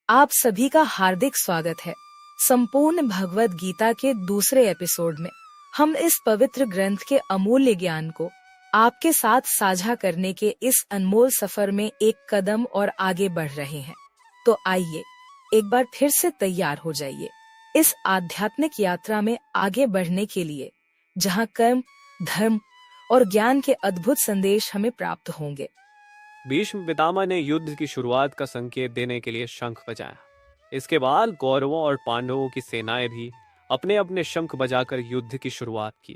आप सभी का हार्दिक स्वागत है। संपूर्ण भगवत गीता के दूसरे एपिसोड में हम इस पवित्र ग्रंथ के अमूल्य ज्ञान को आपके साथ साझा करने के इस अनमोल सफर में एक कदम और आगे बढ़ रहे हैं। तो आइए एक बार फिर से तैयार हो जाइए इस आध्यात्मिक यात्रा में आगे बढ़ने के लिए, जहां कर्म, धर्म और ज्ञान के अद्भुत संदेश हमें प्राप्त होंगे। भीष्म पितामह ने युद्ध की शुरुआत का संकेत देने के लिए शंख बजाया। इसके बाद कौरवों और पांडवों की सेनाएं भी अपने अपने शंख बजाकर युद्ध की शुरुआत की।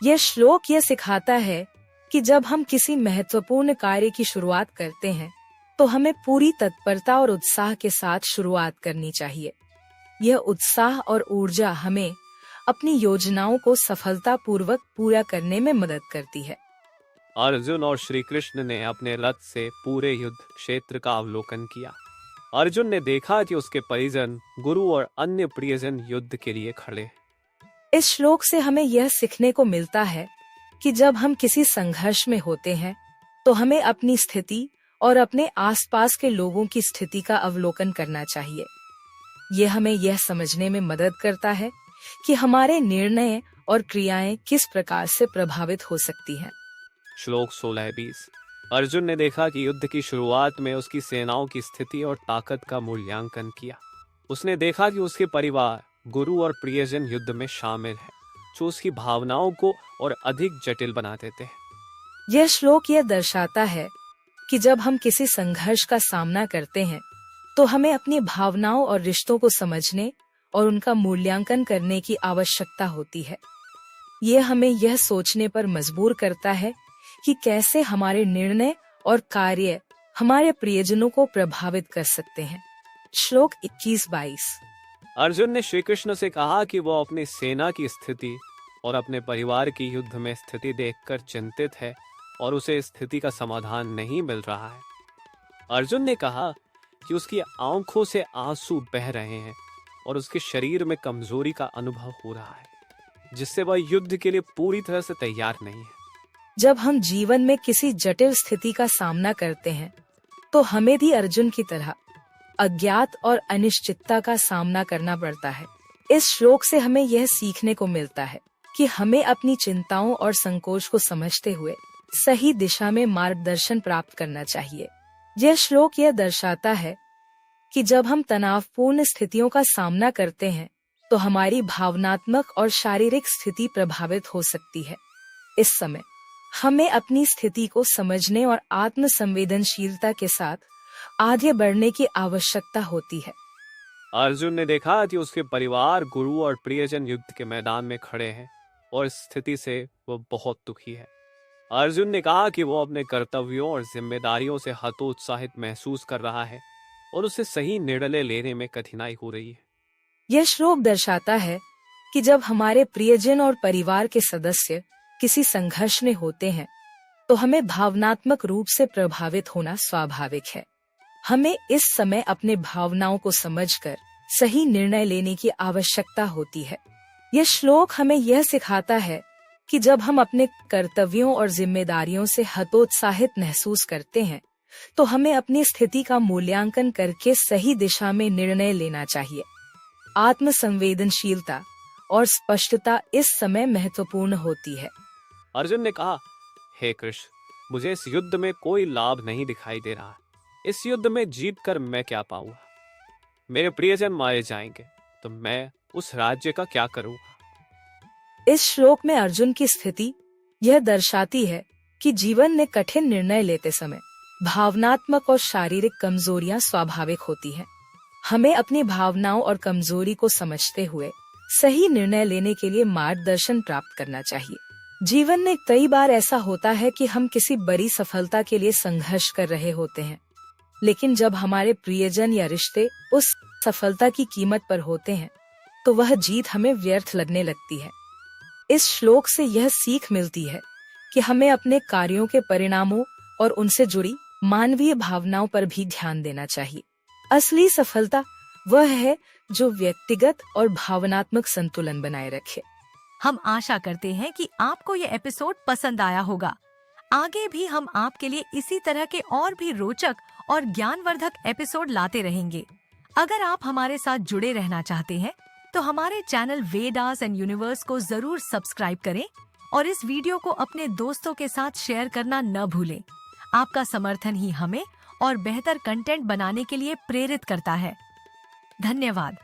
यह श्लोक यह सिखाता है कि जब हम किसी महत्वपूर्ण कार्य की शुरुआत करते हैं तो हमें पूरी तत्परता और उत्साह के साथ शुरुआत करनी चाहिए। यह उत्साह और ऊर्जा हमें अपनी योजनाओं को सफलतापूर्वक पूरा करने में मदद करती है। अर्जुन और श्री कृष्ण ने अपने रथ से पूरे युद्ध क्षेत्र का अवलोकन किया। अर्जुन ने देखा कि उसके परिजन, गुरु और अन्य प्रियजन युद्ध के लिए खड़े हैं। इस श्लोक से हमें यह सीखने को मिलता है कि जब हम किसी संघर्ष में होते हैं तो हमें अपनी स्थिति और अपने आसपास के लोगों की स्थिति का अवलोकन करना चाहिए। यह हमें यह समझने में मदद करता है कि हमारे निर्णय और क्रियाएं किस प्रकार से प्रभावित हो सकती हैं। श्लोक 16-20। अर्जुन ने देखा कि युद्ध की शुरुआत में उसकी सेनाओं की स्थिति और ताकत का मूल्यांकन किया। उसने देखा कि उसके परिवार, गुरु और प्रियजन युद्ध में शामिल हैं, जो उसकी भावनाओं को और अधिक जटिल बना देते हैं। यह श्लोक यह दर्शाता है कि जब हम किसी संघर्ष का सामना करते हैं तो हमें अपनी भावनाओं और रिश्तों को समझने और उनका मूल्यांकन करने की आवश्यकता होती है। यह हमें यह सोचने पर मजबूर करता है कि कैसे हमारे निर्णय और कार्य हमारे प्रियजनों को प्रभावित कर सकते हैं। श्लोक 21-22। अर्जुन ने श्री कृष्ण से कहा कि वो अपनी सेना की स्थिति और अपने परिवार की युद्ध में स्थिति देखकर चिंतित है और उसे स्थिति का समाधान नहीं मिल रहा है। अर्जुन ने कहा कि उसकी आंखों से आंसू बह रहे हैं और उसके शरीर में कमजोरी का अनुभव हो रहा है, जिससे वह युद्ध के लिए पूरी तरह से तैयार नहीं है। जब हम जीवन में किसी जटिल स्थिति का सामना करते हैं तो हमें भी अर्जुन की तरह अज्ञात और अनिश्चितता का सामना करना पड़ता है। इस श्लोक से हमें यह सीखने को मिलता है कि हमें अपनी चिंताओं और संकोच को समझते हुए सही दिशा में मार्गदर्शन प्राप्त करना चाहिए। यह श्लोक यह दर्शाता है कि जब हम तनावपूर्ण स्थितियों का सामना करते हैं तो हमारी भावनात्मक और शारीरिक स्थिति प्रभावित हो सकती है। इस समय हमें अपनी स्थिति को समझने और आत्म संवेदनशीलता के साथ आगे बढ़ने की आवश्यकता होती है। अर्जुन ने देखा कि उसके परिवार, गुरु और प्रियजन युद्ध के मैदान में खड़े हैं और इस स्थिति से वो बहुत दुखी है। अर्जुन ने कहा कि वो अपने कर्तव्यों और जिम्मेदारियों से हतोत्साहित महसूस कर रहा है और उसे सही निर्णय लेने में कठिनाई हो रही है। यह श्लोक दर्शाता है कि जब हमारे प्रियजन और परिवार के सदस्य किसी संघर्ष में होते हैं तो हमें भावनात्मक रूप से प्रभावित होना स्वाभाविक है। हमें इस समय अपने भावनाओं को समझकर सही निर्णय लेने की आवश्यकता होती है। यह श्लोक हमें यह सिखाता है कि जब हम अपने कर्तव्यों और जिम्मेदारियों से हतोत्साहित महसूस करते हैं तो हमें अपनी स्थिति का मूल्यांकन करके सही दिशा में निर्णय लेना चाहिए। आत्म संवेदनशीलता और स्पष्टता इस समय महत्वपूर्ण होती है। अर्जुन ने कहा, हे कृष्ण, मुझे इस युद्ध में कोई लाभ नहीं दिखाई दे रहा। इस युद्ध में जीत कर मैं क्या पाऊंगा? मेरे प्रियजन मारे जाएंगे तो मैं उस राज्य का क्या करूंगा? इस श्लोक में अर्जुन की स्थिति यह दर्शाती है कि जीवन में कठिन निर्णय लेते समय भावनात्मक और शारीरिक कमजोरियां स्वाभाविक होती हैं। हमें अपनी भावनाओं और कमजोरी को समझते हुए सही निर्णय लेने के लिए मार्गदर्शन प्राप्त करना चाहिए। जीवन में कई बार ऐसा होता है कि हम किसी बड़ी सफलता के लिए संघर्ष कर रहे होते हैं, लेकिन जब हमारे प्रियजन या रिश्ते उस सफलता की कीमत पर होते हैं तो वह जीत हमें व्यर्थ लगने लगती है। इस श्लोक से यह सीख मिलती है कि हमें अपने कार्यों के परिणामों और उनसे जुड़ी मानवीय भावनाओं पर भी ध्यान देना चाहिए। असली सफलता वह है जो व्यक्तिगत और भावनात्मक संतुलन बनाए रखे। हम आशा करते हैं कि आपको ये एपिसोड पसंद आया होगा। आगे भी हम आपके लिए इसी तरह के और भी रोचक और ज्ञानवर्धक एपिसोड लाते रहेंगे। अगर आप हमारे साथ जुड़े रहना चाहते हैं तो हमारे चैनल वेदास एंड यूनिवर्स को जरूर सब्सक्राइब करें और इस वीडियो को अपने दोस्तों के साथ शेयर करना न भूलें। आपका समर्थन ही हमें और बेहतर कंटेंट बनाने के लिए प्रेरित करता है। धन्यवाद।